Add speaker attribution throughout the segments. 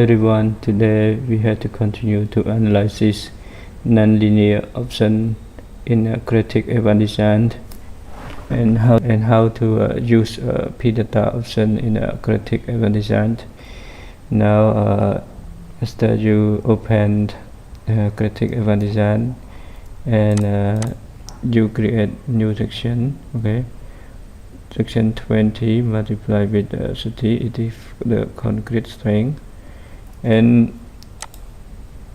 Speaker 1: everyone, today we have to continue to analyze this nonlinear option in Graitec Advance Design and how to use p-data option in Graitec Advance Design. Now after you open Graitec Advance Design and you create new section, okay, section 20 multiplied with 30, it is the concrete strength, and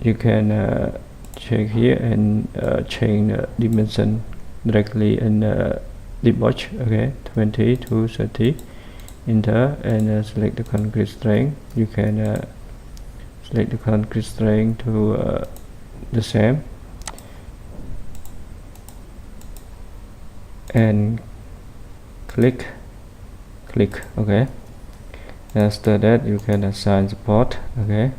Speaker 1: you can check here and change the dimension directly in the box. Okay, 20 to 30, enter, and select the concrete strength. You can select the concrete strength to the same and click. Okay, after that you can assign support. Okay,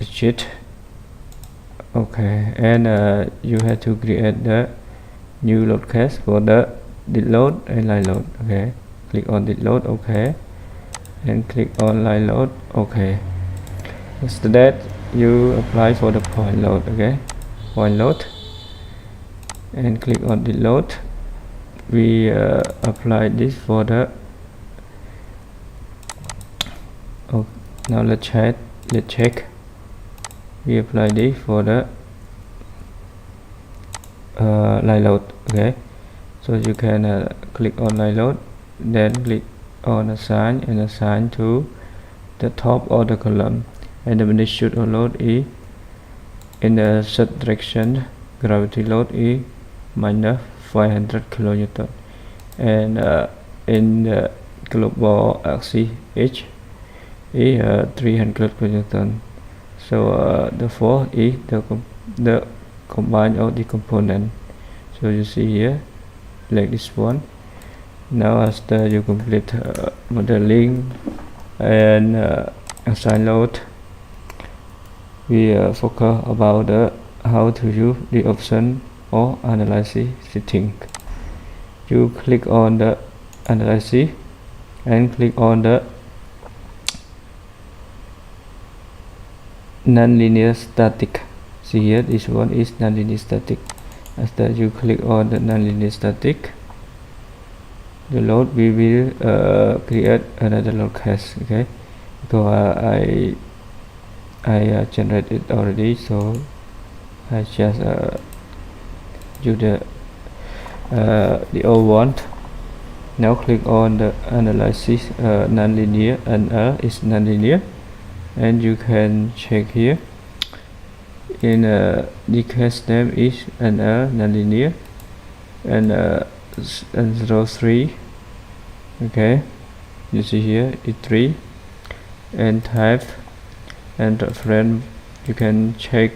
Speaker 1: sheet. Okay, and you have to create the new load case for the did load and line load. Okay, click on did load. Okay, and click on line load. Okay, after that you apply for the point load. Okay, point load, and click on did load. We apply this for the now let's check. We apply this for the line load. Okay, so you can click on line load, then click on assign and assign to the top of the column, and the magnitude of load is in the z direction. Gravity load is minus 500 kilonewton, and in the global axis H is 300 kilonewton. So the force is the combine of the component. So you see here like this one. Now after you complete modeling and assign load, we focus about how to use the option or analysis setting. You click on the analysis and click on the nonlinear static. See here, this one is nonlinear static. After you click on the nonlinear static, the load we will create another load case. Okay, because I generated already, so I just do the old one. Now click on the analysis nonlinear, and is nonlinear, and you can check here in the case name is nonlinear and 03. Okay, you see here is 3, and type and reference. You can check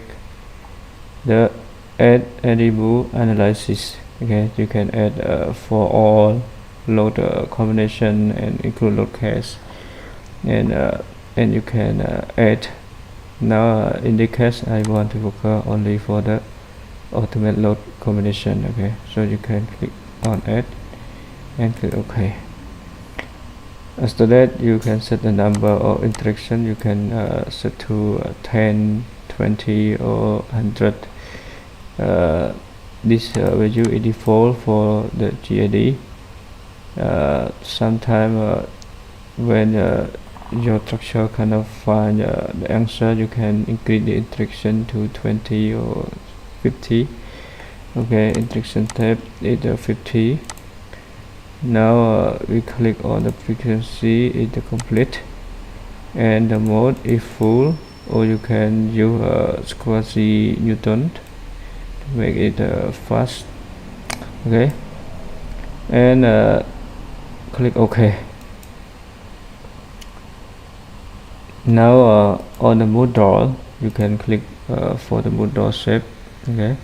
Speaker 1: the add enable analysis. Okay, you can add for all load combination and include load case, and you can add. Now in this case I want to focus only for the ultimate load combination. Okay, so you can click on add and click OK. After that you can set the number of interaction. You can set to 10, 20 or 100. This value is default for the GAD. Sometime when your structure cannot find the answer, you can increase the interaction to 20 or 50. Okay, interaction type is 50. Now we click on the frequency is complete, and the mode is full, or you can use quasi Newton to make it fast. Okay, and click OK. Now on the model you can click for the model shape. Okay,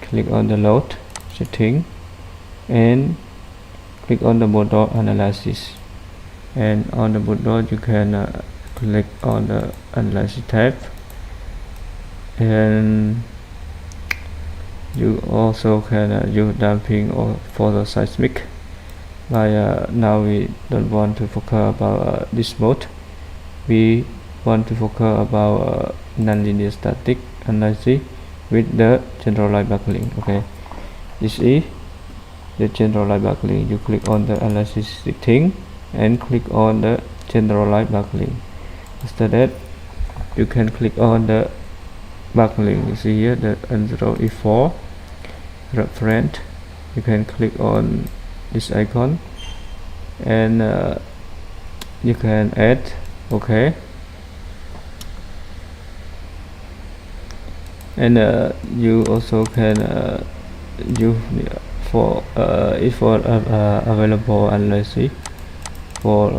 Speaker 1: click on the load setting and click on the model analysis, and on the model you can click on the analysis tab, and you also can use damping or photoseismic. like now we don't want to focus about this mode. We want to focus about nonlinear static analysis with the generalized buckling. Okay, this is the generalized buckling. You click on the analysis setting and click on the generalized buckling. After that, you can click on the buckling. You see here the N0 E4 reference. You can click on this icon and you can add. Okay, and you also can use for available analysis for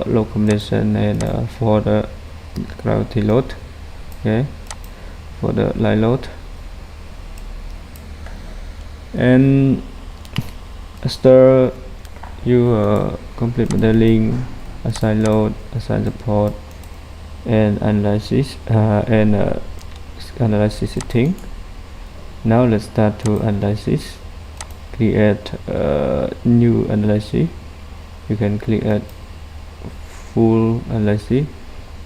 Speaker 1: low combination and for the gravity load. Okay, for the line load. And after you complete modeling, assign load, assign support, and analysis analysis setting. Now let's start to analysis. Create new analysis. You can click at full analysis.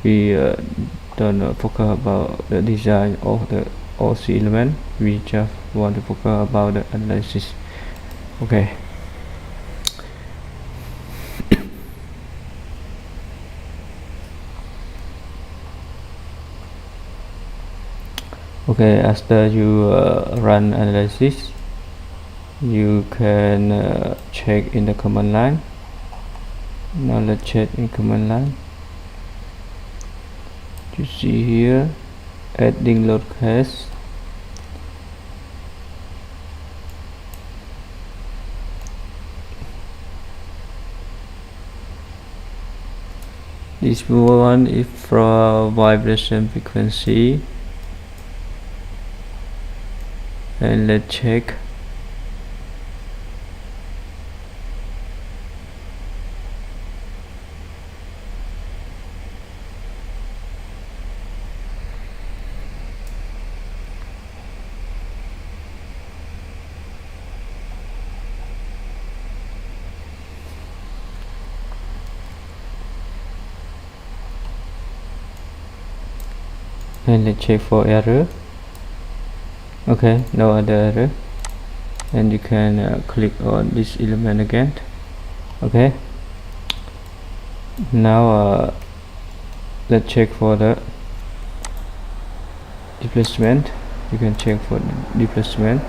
Speaker 1: We don't focus about the design of the OC element. We just want to focus about the analysis. Okay. Okay, after you run analysis, you can check in the command line. Now let's check in command line. You see here adding load case. This one is for vibration frequency, and let's check. And let's check for error. Okay, no other error. And you can click on this element again. Okay, now let's check for the displacement. You can check for the displacement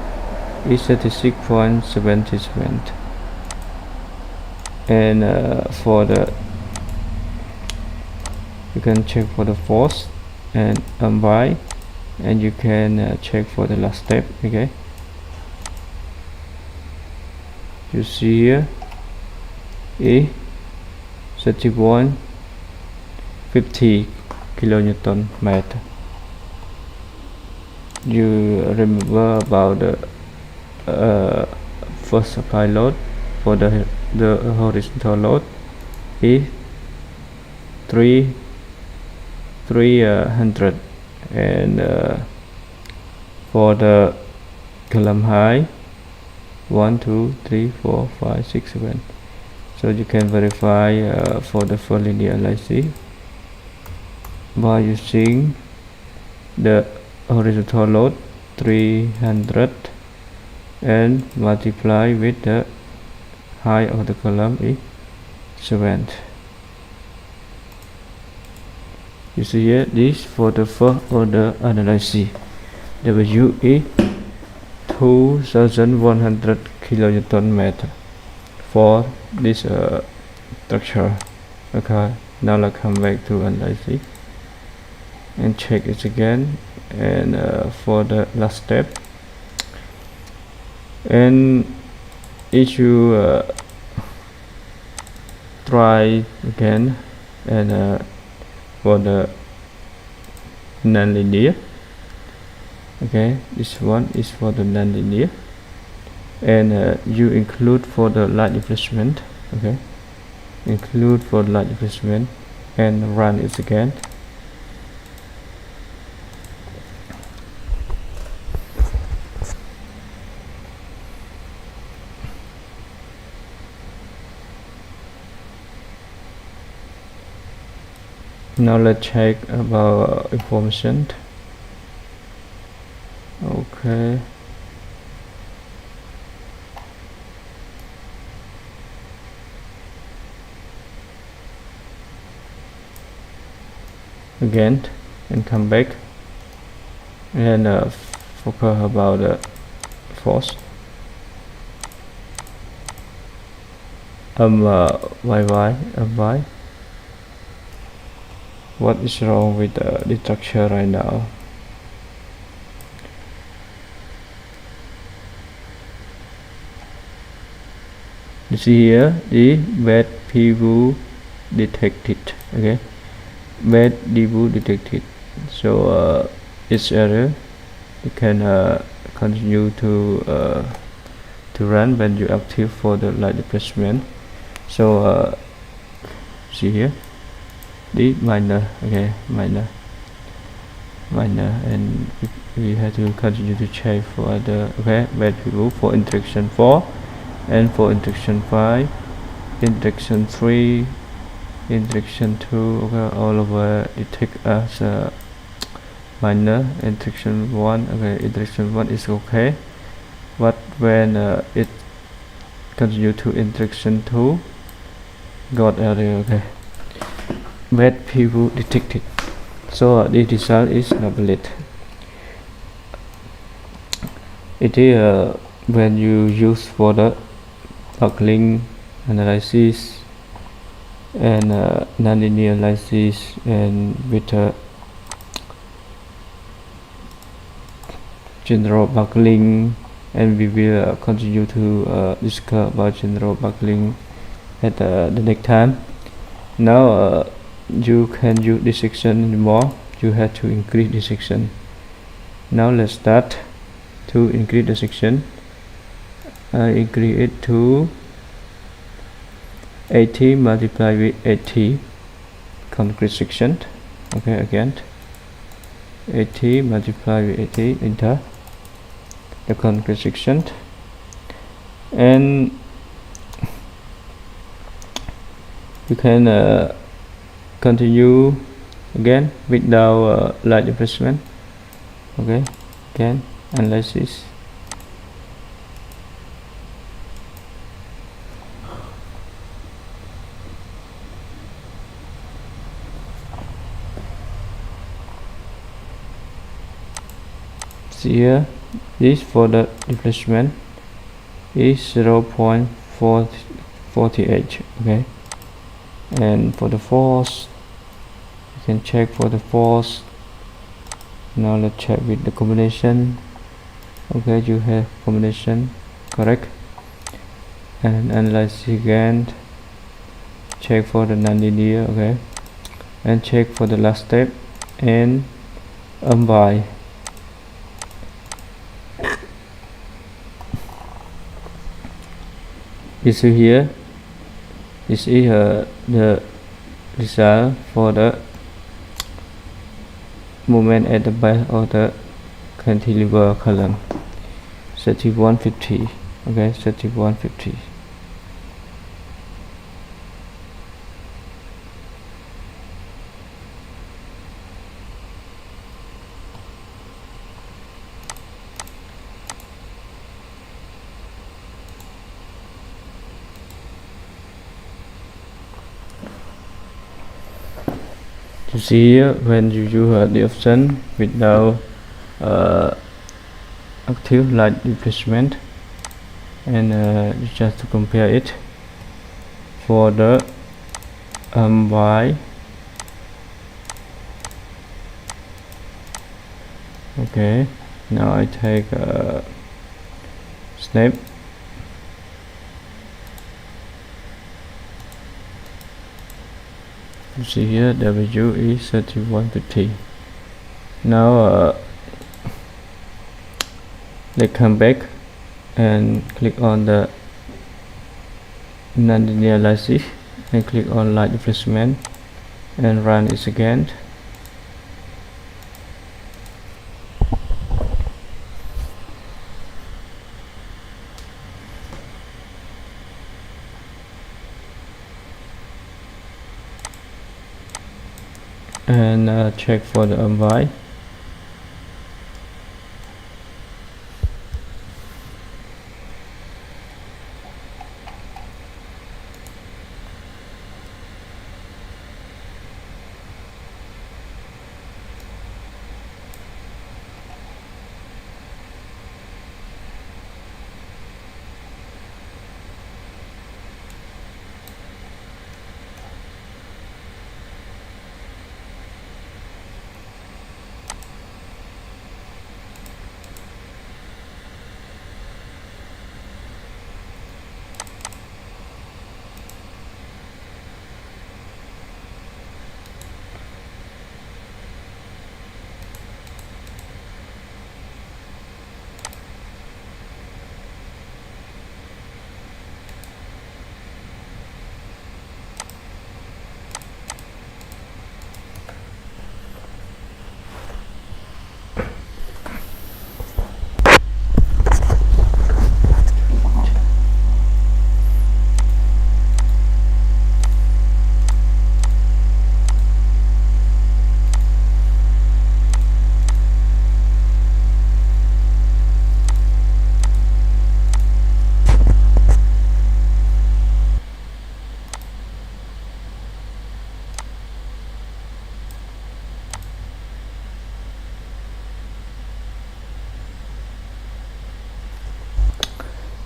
Speaker 1: is 36.77, and for the you can check for the force and by, and you can check for the last step. Okay, you see here is 31.50 kilonewton meter. You remember about the first supply load. For the horizontal load is 300, and for the column height 1 2 3 4 5 6 7. So you can verify for the full linear analysis by using the horizontal load 300 and multiply with the height of the column is 7. You see here, this for the first order analysis. W is 2100 kilonewton meter for this structure. Okay, now let's come back to analysis and check it again, and for the last step, and if you try again, and for the non-linear. Okay, this one is for the non-linear, and you include for the light displacement. Okay, include for light displacement and run it again. Now let's check about information. Okay, again, and come back and focus about the force. Why? What is wrong with the structure right now? You see here the bad people detected. Okay, bad people detected. So each error you can continue to run when you active for the light replacement. So see here the minor, okay, minor, and we have to continue to check for other, okay, bad people for interaction 4 and for interaction 5, interaction 3, interaction 2, okay, all over detect as minor. Interaction 1, okay, interaction 1 is okay, but when it continue to interaction 2 got error, okay, bad people detected. So the result is not valid. It is when you use for the buckling analysis and nonlinear analysis and with general buckling, and we will continue to discuss about general buckling at the next time. Now you can use this section more, you have to increase this section. Now let's start to increase the section. I increase it to 80 multiplied with 80 concrete section. Okay, again 80 multiplied with 80 enter the concrete section, and you can continue again without light replacement. Okay, again analysis. See here, this for the replacement is 0.48, okay, and for the force you can check for the force. Now let's check with the combination. Okay, you have combination correct, and analyze again, check for the nonlinear, okay, and check for the last step and by. You see here, this is the result for the moment at the base of the cantilever column, 3150. Okay, 3150. You see here, when you use the option without active light replacement, and you just to compare it for the Y. Okay, now I take a snap. You see here W is 3150. Now let's come back and click on the nonlinear analysis and click on light replacement and run it again. and check for the MY.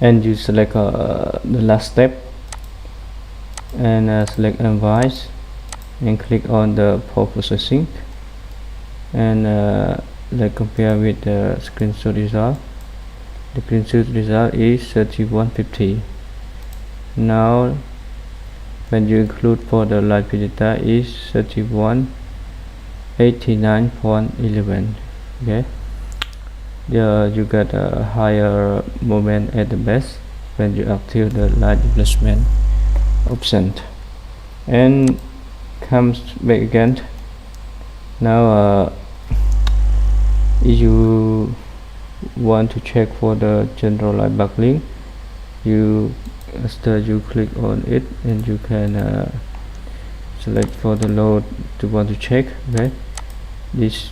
Speaker 1: And you select the last step and select Advance and click on the post processing and let's compare with the screenshot result. The screenshot result is 3150. Now when you include for the live data is 3189.11. okay. You get a higher moment at the best when you active the light replacement option and comes back again. Now if you want to check for the general light buckling, after you click on it and you can select for the load to want to check. Okay, this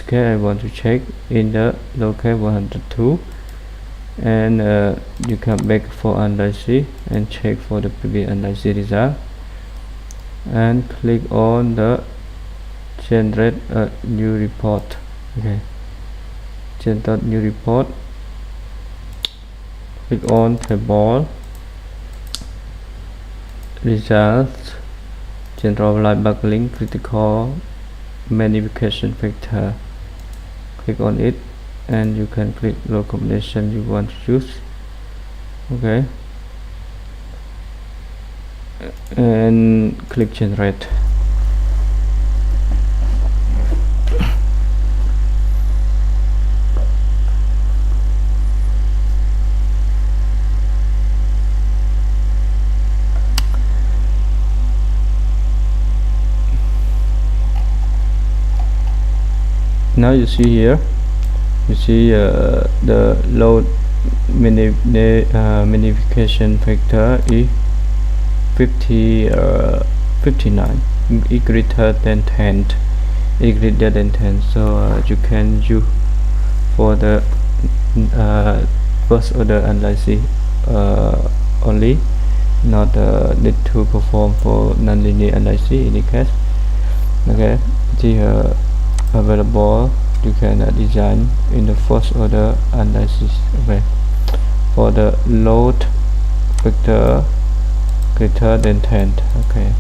Speaker 1: case I want to check in the local 102, and you come back for analysis and check for the previous analysis result and click on the generate a new report. Okay, generate new report, click on table, results, general light buckling, critical magnification factor. Click on it and you can click load combination you want to choose. Okay, and click generate. Now you see here, you see the load magnification factor is 59, is greater than 10, so you can use for the first order analysis only, not need to perform for nonlinear analysis in the case. Okay, the available you can design in the first order analysis. Okay, for the load factor greater than 10. Okay,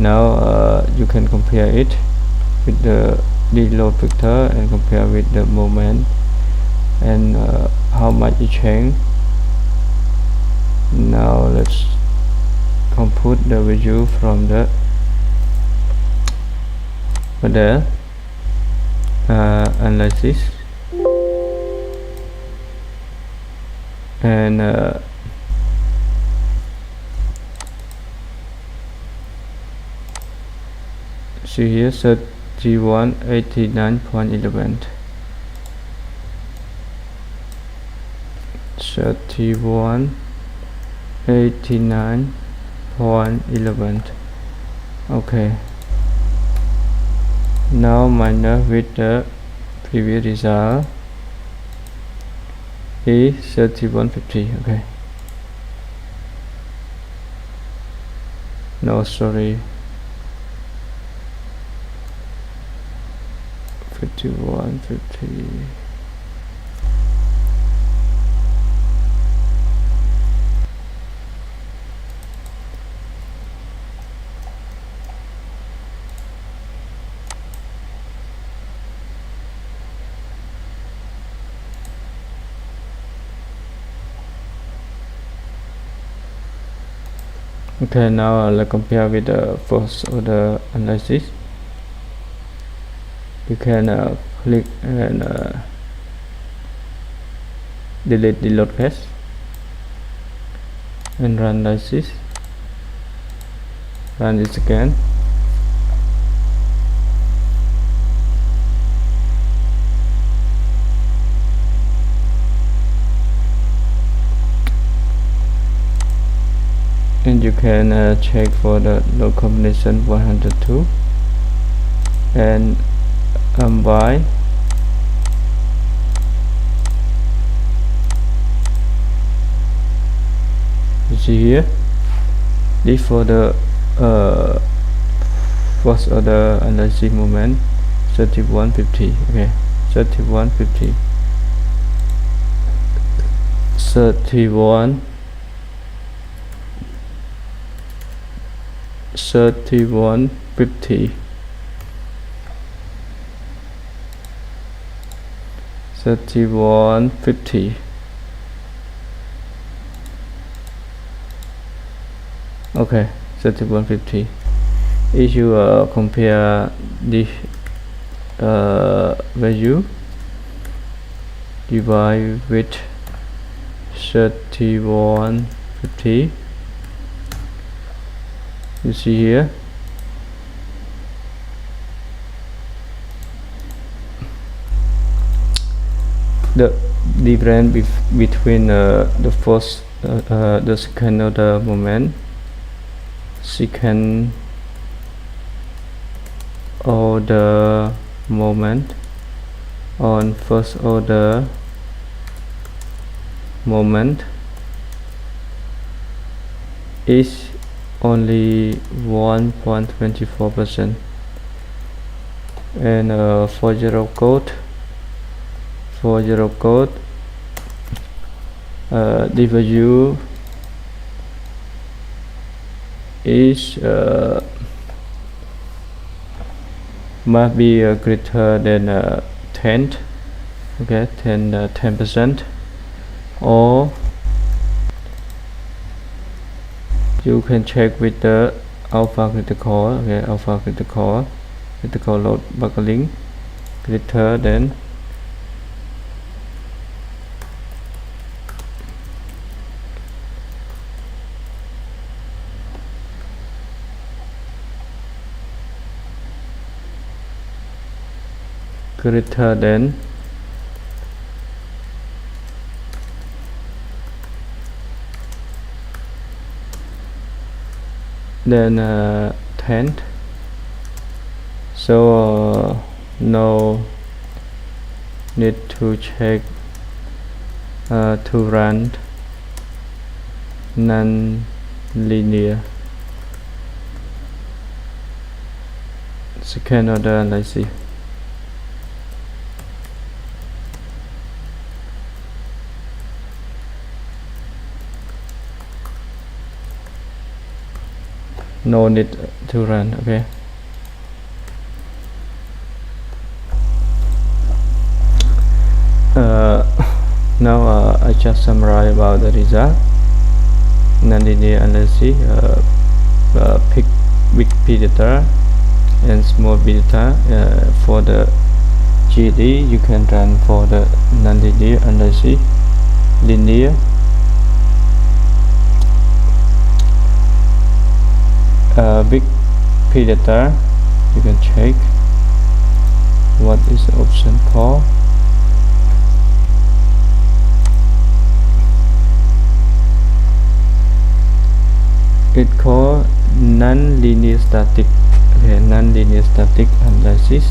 Speaker 1: now you can compare it with the load factor and compare with the moment and how much it change. Now let's compute the value from the analysis and see here 3189.11, 3189.11. okay, Now minus with the previous result is 3150. Okay, no, sorry, 5150. Okay, now let's compare with the first order analysis. You can click and delete the load cache and run analysis. Run it again. And you can check for the load combination 102 and by you see here this for the first order analysis moment 3150. Okay, 3150, 3150, 3150. Okay, 3150. If you compare this value divide with 3150, you see here the difference between the first the second order moment, second order moment on first order moment is only 1.24%, and for zero code the value is must be greater than 10. Okay, 10%, or you can check with the alpha critical. Okay, alpha critical load buckling greater than than 10. So no need to check to run non-linear second order analysis. No need to run. Okay, now I just summarize about the result. Non-linear analysis, big big data and small big data. For the GD you can run for the non-linear analysis, linear, big P data. You can check what is the option called. It called non-linear static Okay, non-linear static analysis.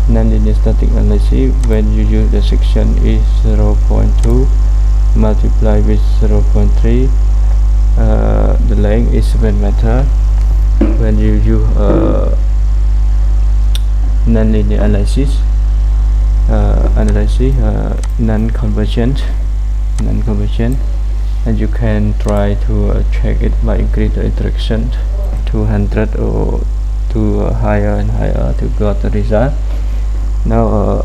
Speaker 1: Non-linear static analysis, when you use the section is 0.2 multiplied with 0.3, the length is 7 meter. When you use non-linear analysis, non-convergent, and you can try to check it by increase the interaction to 100 or to higher and higher to get the result. Now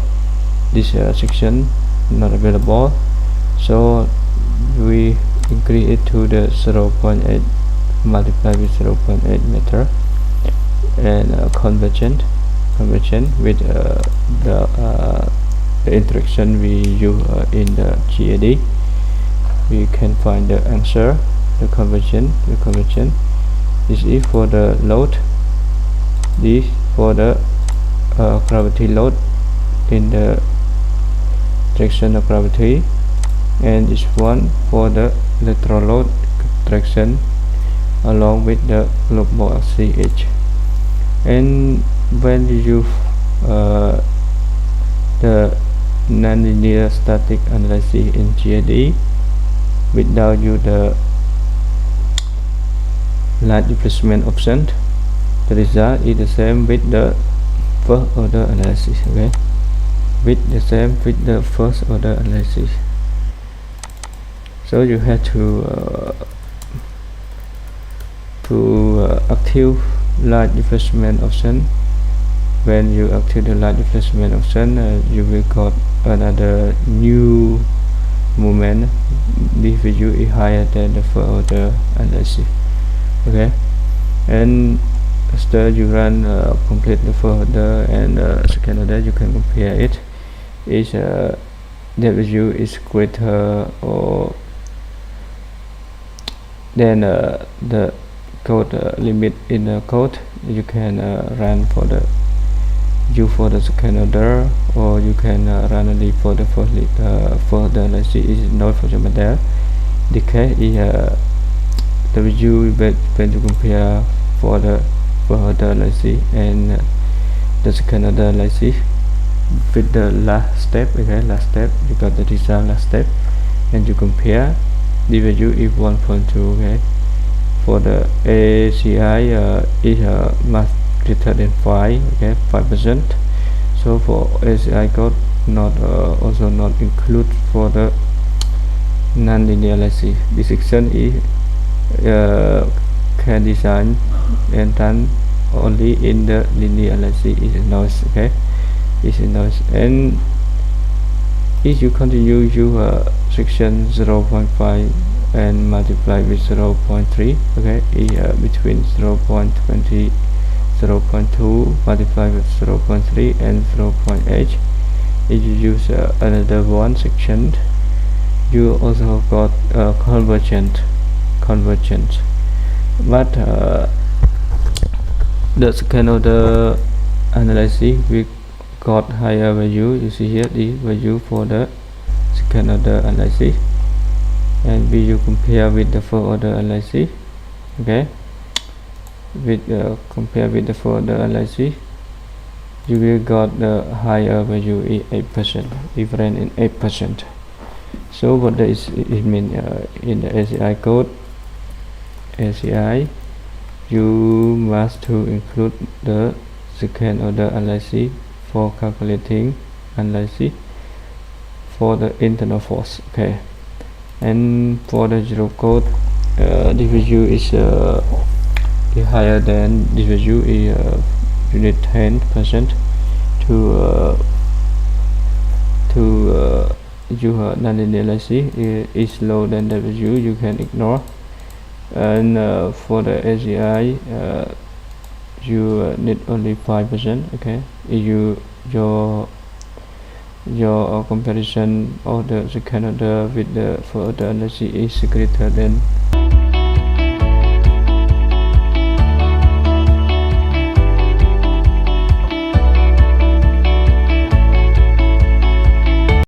Speaker 1: this section not available, so we increase it to the 0.8 multiplied with 0.8 meter, and convergent with the interaction we use in the GAD. We can find the answer. The convergent this is for the load, this for the gravity load in the direction of gravity, and this one for the lateral load traction along with the global axis H. And when you use the nonlinear static analysis in GAD without use the light displacement option, the result is the same with the first order analysis. Okay, with the same with the first order analysis. So you have to active light displacement option. When you activate the light displacement option, you will got another new moment. This value is higher than the first order analysis. Okay, and after you run complete the first order and second order, you can compare it. Is the value is greater or then the code limit in the code, you can run for the second order, or you can run only for the first order analysis. Is not for example there. The case is the value when you compare for the first order analysis and the second order analysis with the last step. Okay, last step you got the result last step, and you compare. The value is 1.2. Okay, for the ACI is much greater than 5. Okay, 5%. So for ACI code not also not include for the non-linear analysis. This section is can design and done only in the linear analysis. Is a noise. Okay, is a noise. And if you continue your section 0.5 and multiply with 0.3, okay, is between 0.20 0.2 multiply with 0.3 and 0.8. if you use another one section, you also got convergent, but the second order analysis we got higher value. You see here the value for the second order analysis, and we you compare with the first order analysis. Okay, with compare with the first order analysis, you will got the higher value is 8%, different in 8%. So what does it mean in the ACI code? ACI, you must to include the second order analysis for calculating analysis for the internal force. Okay, and for the zero code, the value is higher than this value is unit 10% to your non-linear analysis is low than the value you can ignore. And for the ACI, you need only 5%. Okay, if your comparison of the second order with the first order analysis is greater than